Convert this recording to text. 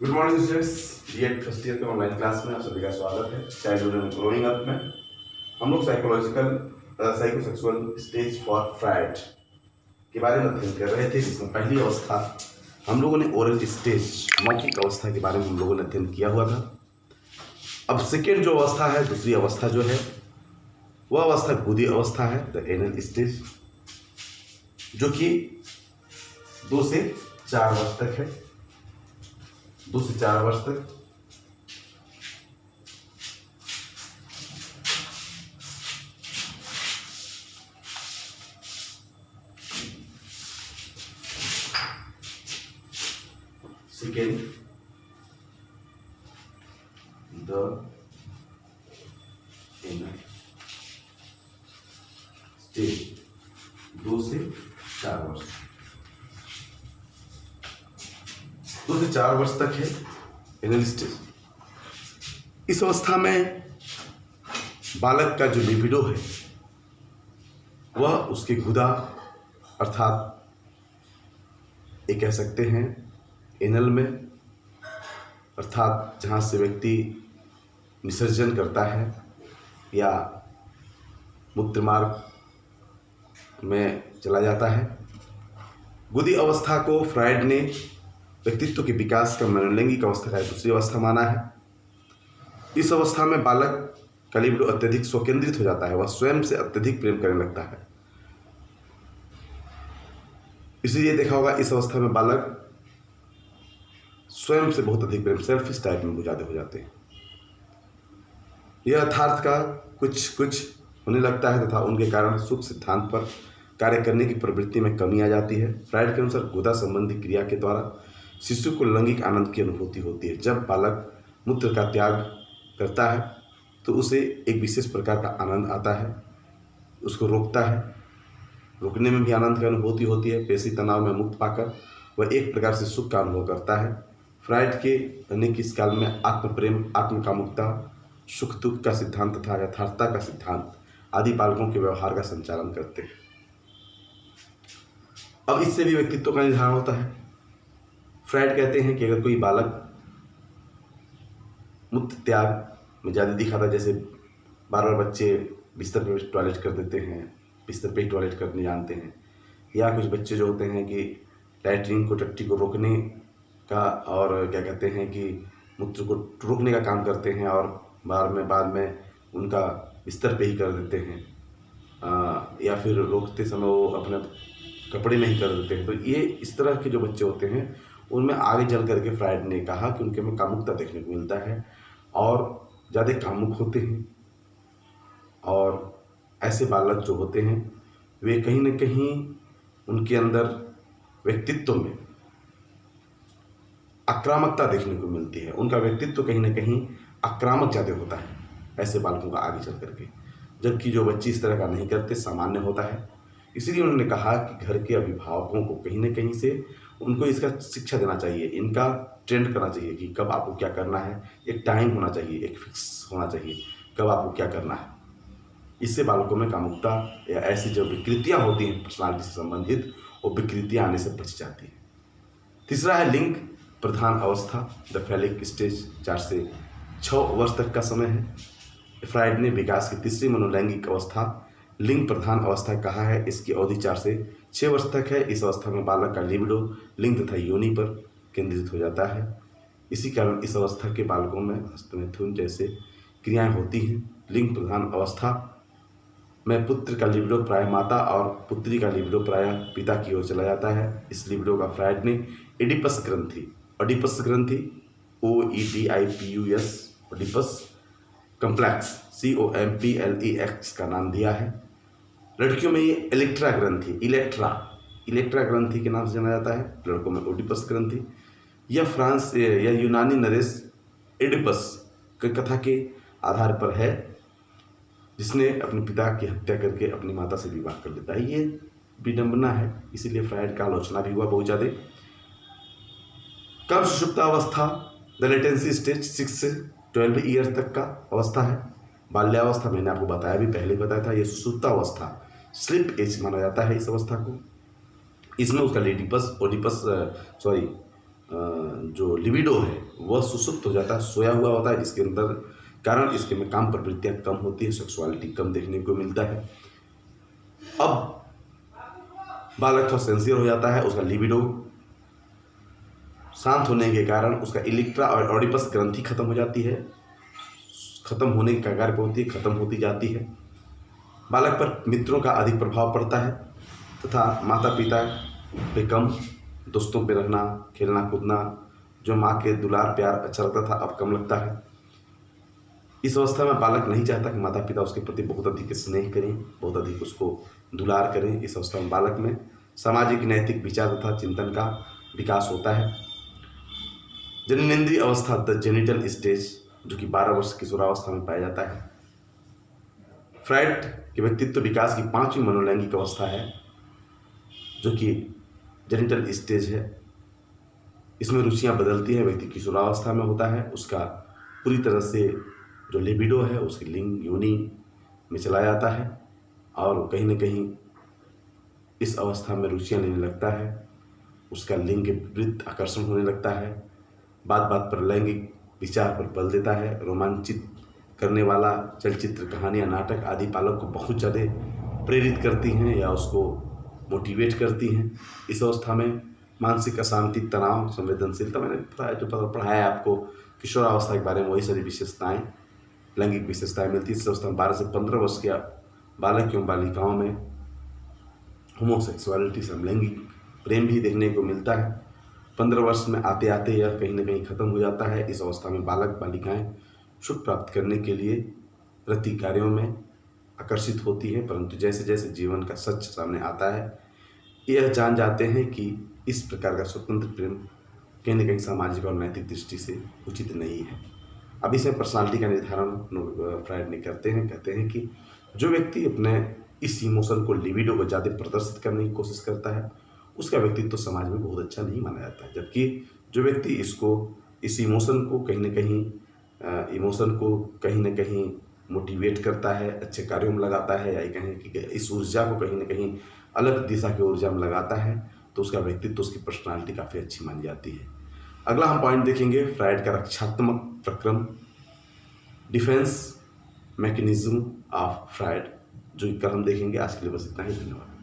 Good morning students. B Ed first year के online class में आप सभी का स्वागत है। चाइल्डहुड एंड ग्रोइंग अप में हम लोग साइकोसेक्सुअल स्टेज फॉर फ्राइड के बारे में अध्ययन कर रहे थे, जिसमें पहली अवस्था हम लोगों ने ओरल स्टेज, मौखिक अवस्था के बारे में हम लोगों ने अध्ययन किया हुआ था। अब सेकेंड जो अवस्था है, दूसरी अवस्था जो है, वह अवस्था गुदी अवस्था है, द एनल स्टेज, जो कि 2 से 4 वर्ष तक है। 2 से 4 वर्ष तक सेकेंड द एनल स्टेज 2 से 4 वर्ष, 2 से 4 वर्ष तक है एनल स्टेज। इस अवस्था में बालक का जो लिबिडो है वह उसके गुदा अर्थात ये कह सकते हैं एनल में, अर्थात जहाँ से व्यक्ति विसर्जन करता है या मूत्र मार्ग में चला जाता है। गुदी अवस्था को फ्रायड ने व्यक्तित्व के विकास का मनोलैंगिक अवस्था का दूसरी अवस्था माना है। इस अवस्था में बालक का लिबिडो अत्यधिक स्वकेंद्रित हो जाता है, वह स्वयं से अत्यधिक प्रेम करने लगता है। इसलिए देखा होगा इस अवस्था में बालक स्वयं से बहुत अधिक प्रेम, सेल्फिश टाइप में ज़्यादा हो जाते हैं। यह यथार्थ का कुछ होने लगता है तथा उनके कारण सुख सिद्धांत पर कार्य करने की प्रवृत्ति में कमी आ जाती है। फ्रायड के अनुसार गुदा संबंधी क्रिया के द्वारा शिशु को लैंगिक आनंद की अनुभूति होती है। जब बालक मूत्र का त्याग करता है तो उसे एक विशेष प्रकार का आनंद आता है, उसको रोकता है, रोकने में भी आनंद की अनुभूति होती है। पेशी तनाव में मुक्त पाकर वह एक प्रकार से सुख का अनुभव करता है। फ्रायड के अनेक इस काल में आत्म प्रेम, आत्म कामुकता, सुख दुख का सिद्धांत तथा यथार्थता का सिद्धांत आदि बालकों के व्यवहार का संचालन करते हैं। अब इससे भी व्यक्तित्व का निर्धारण होता है। फ्रायड कहते हैं कि अगर कोई बालक मूत्र त्याग में ज़्यादा दिखाता है, जैसे बार बार बच्चे बिस्तर पर टॉयलेट कर देते हैं, बिस्तर पे ही टॉयलेट करने जानते हैं, या कुछ बच्चे जो होते हैं कि लैट्रिन को, टट्टी को रोकने का और क्या कहते हैं कि मूत्र को रोकने का काम करते हैं और बाद में उनका बिस्तर पे ही कर देते हैं, या फिर रोकते समय वो अपने कपड़े में ही कर देते हैं। तो ये इस तरह के जो बच्चे होते हैं उनमें आगे चल करके फ्रायड ने कहा कि उनके में कामुकता देखने को मिलता है और ज़्यादा कामुक होते हैं। और ऐसे बालक जो होते हैं वे कहीं न कहीं उनके अंदर व्यक्तित्व में आक्रामकता देखने को मिलती है। उनका व्यक्तित्व कहीं न कहीं आक्रामक ज़्यादा होता है ऐसे बालकों का आगे चल करके, जबकि जो बच्चे इस तरह का नहीं करते, सामान्य होता है। इसीलिए उन्होंने कहा कि घर के अभिभावकों को कहीं न कहीं से उनको इसका शिक्षा देना चाहिए, इनका ट्रेंड करना चाहिए कि कब आपको क्या करना है। एक टाइम होना चाहिए, एक फिक्स होना चाहिए कब आपको क्या करना है। इससे बालकों में कामुकता या ऐसी जो विकृतियाँ होती हैं पर्सनालिटी से संबंधित, वो विकृतियाँ आने से बच जाती हैं। तीसरा है लिंग प्रधान अवस्था, द फैलिक स्टेज, 4 से 6 वर्ष तक का समय है। फ्रायड ने विकास की तीसरी मनोलैंगिक अवस्था लिंग प्रधान अवस्था कहा है। इसकी अवधि 4 से 6 वर्ष तक है। इस अवस्था में बालक का लिबिडो लिंग तथा योनि पर केंद्रित हो जाता है। इसी कारण इस अवस्था के बालकों में हस्तमैथुन जैसे क्रियाएं होती हैं। लिंग प्रधान अवस्था में पुत्र का लिबिडो प्रायः माता और पुत्री का लिबिडो प्रायः पिता की ओर चला जाता है। इस लिबिडो का फ्रायड ने एडिपस ग्रंथि OEDIPUS ओडिपस कम्प्लेक्स COMPLEX का नाम दिया है। लड़कियों में ये इलेक्ट्रा ग्रंथि के नाम से जाना जाता है, लड़कों में ओडिपस ग्रंथि। यह फ्रांस या यूनानी नरेश एडिपस की कथा के आधार पर है, जिसने अपने पिता की हत्या करके अपनी माता से विवाह कर लेता है। ये विडंबना है, इसीलिए फ्रायड का आलोचना भी हुआ बहुत ज़्यादा। कम सुषुप्तावस्था, द लेटेंसी स्टेज, 6 से 12 ईयर तक का अवस्था है। बाल्यावस्था मैंने आपको बताया, भी पहले बताया था, ये सुषुप्तावस्था स्लीप एज माना जाता है इस अवस्था को। इसमें उसका जो लिबिडो है वह सुसुप्त हो जाता है, सोया हुआ होता है, जिसके अंदर कारण इसके में काम प्रवृत्तियाँ कम होती है, सेक्सुअलिटी कम देखने को मिलता है। अब बालक थोड़ा सेंसियर हो जाता है, उसका लिबिडो शांत होने के कारण उसका इलेक्ट्रा और ऑडिपस ग्रंथि खत्म हो जाती है, खत्म होने की कगार पर होती है, खत्म होती जाती है। बालक पर मित्रों का अधिक प्रभाव पड़ता है तथा माता पिता पे कम, दोस्तों पे रहना, खेलना कूदना, जो माँ के दुलार प्यार अच्छा लगता था अब कम लगता है। इस अवस्था में बालक नहीं चाहता कि माता पिता उसके प्रति बहुत अधिक स्नेह करें, बहुत अधिक उसको दुलार करें। इस अवस्था में बालक में सामाजिक नैतिक विचार तथा चिंतन का विकास होता है। जननेंद्रिय अवस्था द जेनिटल स्टेज, जो कि 12 वर्ष किशोरावस्था में पाया जाता है। फ्राइड के व्यक्तित्व विकास की 5वीं मनोलैंगिक अवस्था है, जो कि जेनिटल स्टेज है। इसमें रुचियां बदलती है, व्यक्ति किशोरावस्था में होता है, उसका पूरी तरह से जो लिबिडो है उसकी लिंग योनि में चला जाता है और कहीं न कहीं इस अवस्था में रुचियां लेने लगता है, उसका लिंग के विपरीत आकर्षण होने लगता है, बात बात पर लैंगिक विचार पर बल देता है। रोमांचित करने वाला चलचित्र, कहानियाँ, नाटक आदि बालक को बहुत ज़्यादा प्रेरित करती हैं या उसको मोटिवेट करती हैं। इस अवस्था में मानसिक अशांति, तनाव, संवेदनशीलता, मैंने पढ़ाया आपको किशोरावस्था के बारे में, वही सारी विशेषताएँ, लैंगिक विशेषताएँ मिलती है। इस अवस्था में 12 से 15 वर्ष के बालक एवं बालिकाओं में होमोसेक्सुअलिटी, समलैंगिक प्रेम भी देखने को मिलता है। 15 वर्ष में आते आते यह कहीं न कहीं खत्म हो जाता है। इस अवस्था में बालक बालिकाएँ सुख प्राप्त करने के लिए रति कार्यों में आकर्षित होती है, परंतु जैसे जैसे जीवन का सच सामने आता है यह जान जाते हैं कि इस प्रकार का स्वतंत्र प्रेम कहीं न कहीं सामाजिक और नैतिक दृष्टि से उचित नहीं है। अब इसमें पर्सनालिटी का निर्धारण फ्राइड ने करते हैं, कहते हैं कि जो व्यक्ति अपने इस इमोशन को, लिबिडो को ज़्यादा प्रदर्शित करने की कोशिश करता है उसका व्यक्तित्व तो समाज में बहुत अच्छा नहीं माना जाता है, जबकि जो व्यक्ति इस इमोशन को कहीं न कहीं मोटिवेट करता है, अच्छे कार्यों में लगाता है, या ये कहें कि इस ऊर्जा को कहीं न कहीं अलग दिशा की ऊर्जा में लगाता है, तो उसका व्यक्तित्व, उसकी पर्सनालिटी काफ़ी अच्छी मानी जाती है। अगला हम पॉइंट देखेंगे फ्राइड का रक्षात्मक प्रक्रम, डिफेंस मैकेनिज्म ऑफ फ्राइड, जो कल हम देखेंगे। आज के लिए बस इतना ही, धन्यवाद।